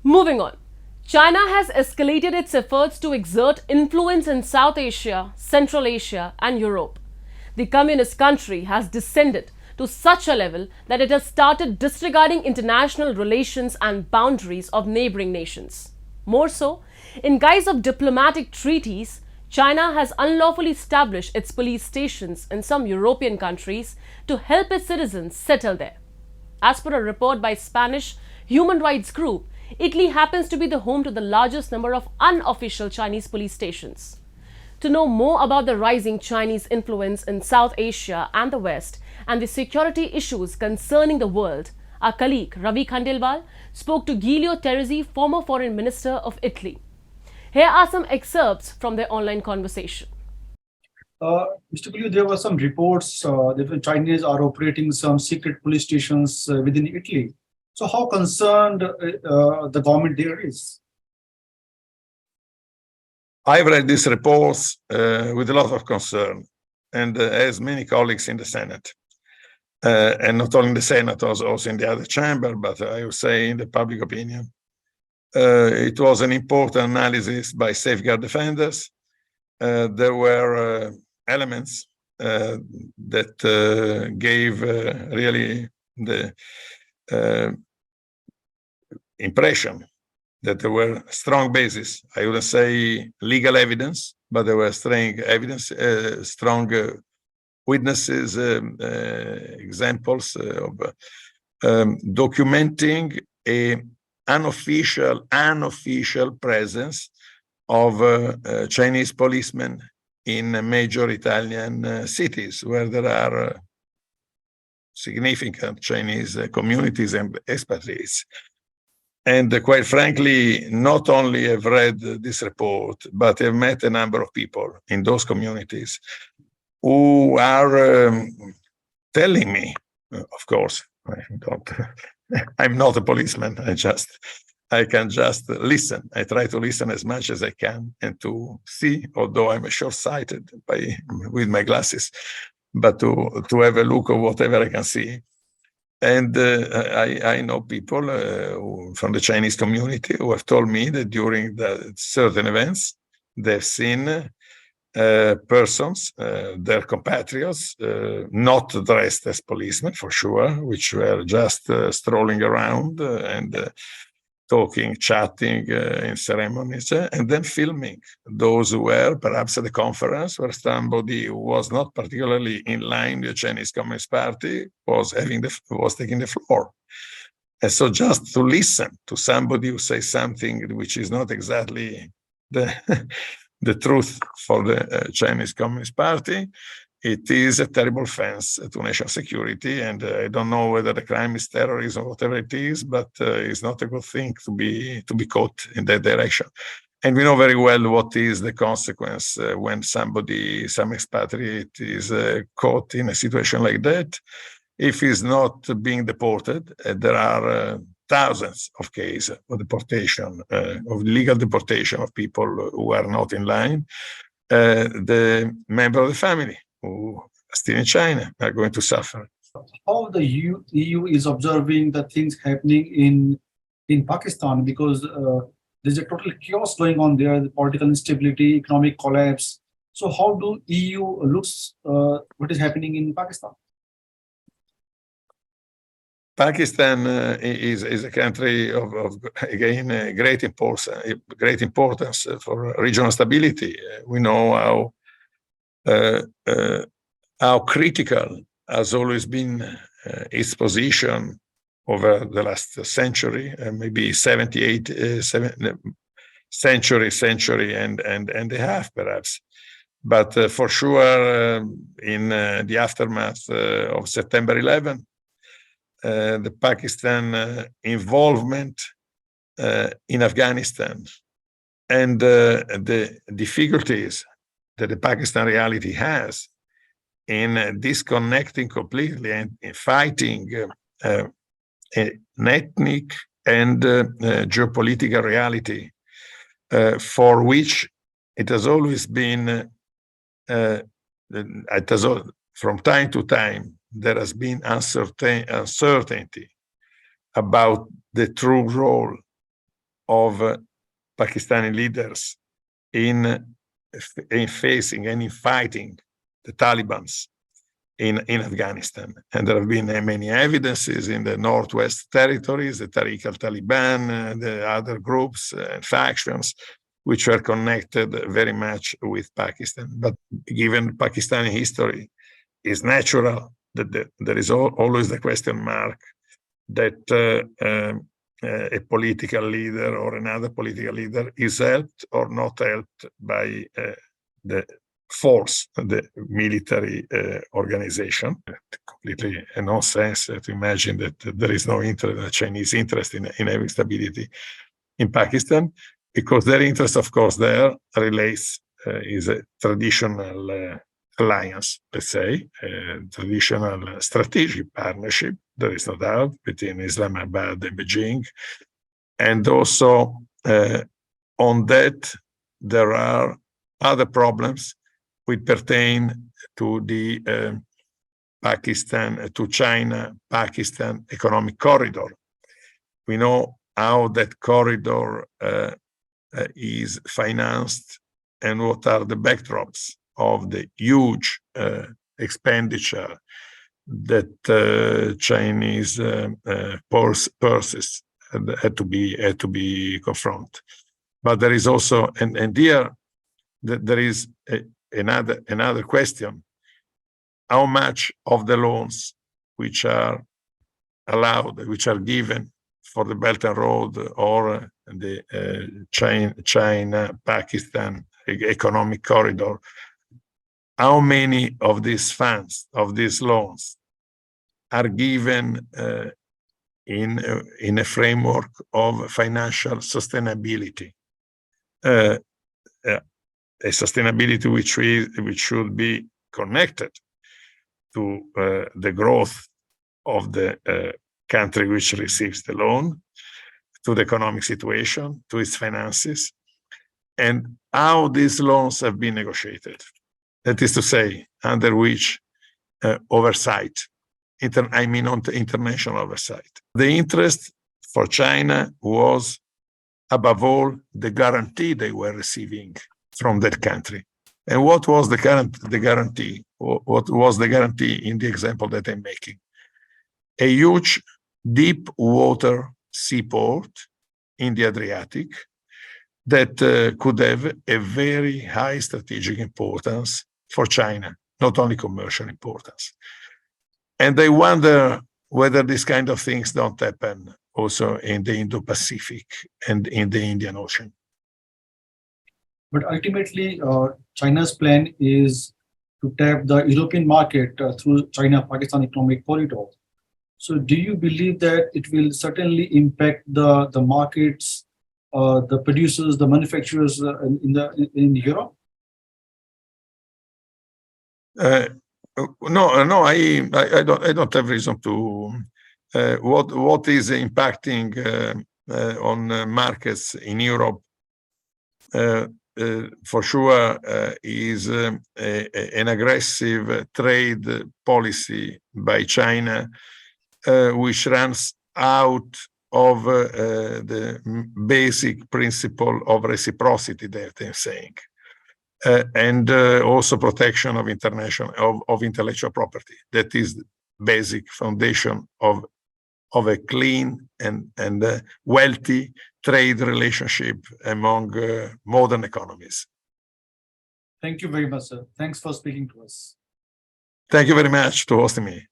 Moving on. China has escalated its efforts to exert influence in South Asia, Central Asia, and Europe. The communist country has descended to such a level that it has started disregarding international relations and boundaries of neighboring nations. More so, in guise of diplomatic treaties, China has unlawfully established its police stations in some European countries to help its citizens settle there. As per a report by Spanish human rights group, Italy happens to be the home to the largest number of unofficial Chinese police stations. To know more about the rising Chinese influence in South Asia and the West and the security issues concerning the world, our colleague Ravi Khandelwal spoke to Giulio Teresi, former foreign minister of Italy. Here are some excerpts from their online conversation. Mr. Giulio, there were some reports that the Chinese are operating some secret police stations within Italy. So how concerned the government there is? I've read these reports with a lot of concern, and as many colleagues in the Senate, and not only in the Senate, also in the other chamber, but I would say in the public opinion. It was an important analysis by safeguard defenders. There were elements that gave really the impression that there were strong basis. I wouldn't say legal evidence, but there were strong evidence, strong witnesses, examples of documenting an unofficial presence of Chinese policemen in major Italian cities where there are significant Chinese communities and expatriates. And quite frankly, not only have read this report, but have met a number of people in those communities who are telling me, of course, I'm not a policeman. I can just listen. I try to listen as much as I can and to see, although I'm short-sighted with my glasses, but to have a look of whatever I can see. And I know people from the Chinese community who have told me that during certain events, they've seen persons, their compatriots, not dressed as policemen for sure, which were just strolling around and talking, chatting in ceremonies, and then filming those who were perhaps at the conference where somebody who was not particularly in line with the Chinese Communist Party was taking the floor. And so just to listen to somebody who says something which is not exactly the truth for the Chinese Communist Party, it is a terrible offense to national security, and I don't know whether the crime is terrorism or whatever it is, but it's not a good thing to be caught in that direction. And we know very well what is the consequence when some expatriate is caught in a situation like that. If he's not being deported, there are thousands of cases of deportation, of legal deportation of people who are not in line. The member of the family who are still in China are going to suffer. How the EU is observing the things happening in Pakistan, because there's a total chaos going on there, the political instability, economic collapse. So how do EU looks what is happening in Pakistan? Pakistan is a country of again great importance for regional stability. We know how critical has always been its position over the last century, maybe 78 century and a half, perhaps. But for sure, in the aftermath of September 11, the Pakistan involvement in Afghanistan and the difficulties that the Pakistan reality has in disconnecting completely and in fighting an ethnic and geopolitical reality for which it has always been, from time to time, there has been uncertainty about the true role of Pakistani leaders in facing and in fighting the Taliban in Afghanistan. And there have been many evidences in the Northwest territories, the Tariq al-Taliban, the other groups and factions, which were connected very much with Pakistan. But given Pakistani history, it's natural that there is always the question mark that a political leader or another political leader is helped or not helped by the force, the military organization. Completely a nonsense to imagine that there is no interest, Chinese interest in having stability in Pakistan, because their interest, of course, there relates is a traditional alliance, let's say, a traditional strategic partnership, there is no doubt, between Islamabad and Beijing. And also on that, there are other problems which pertain to the to China-Pakistan economic corridor. We know how that corridor is financed and what are the backdrops of the huge expenditure that Chinese purses had to be confronted. But there is also, and here there is another question: how much of the loans which are allowed, which are given for the Belt and Road or the China-Pakistan economic corridor, how many of these funds, of these loans, are given in a framework of financial sustainability, a sustainability which should be connected to the growth of the country which receives the loan, to the economic situation, to its finances, and how these loans have been negotiated. That is to say, under which oversight, international oversight. The interest for China was, above all, the guarantee they were receiving from that country. And what was the guarantee? What was the guarantee in the example that I'm making? A huge deep water seaport in the Adriatic that could have a very high strategic importance for China, not only commercial importance. And I wonder whether these kind of things don't happen also in the Indo-Pacific and in the Indian Ocean. But ultimately, China's plan is to tap the European market through China-Pakistan economic corridor. So do you believe that it will certainly impact the markets, the producers, the manufacturers in Europe? No, I don't have reason to. What is impacting on markets in Europe for sure is an aggressive trade policy by China, which runs out of the basic principle of reciprocity that they're saying. And also protection of intellectual property. That is the basic foundation of a clean and wealthy trade relationship among modern economies. Thank you very much, sir. Thanks for speaking to us. Thank you very much for hosting me.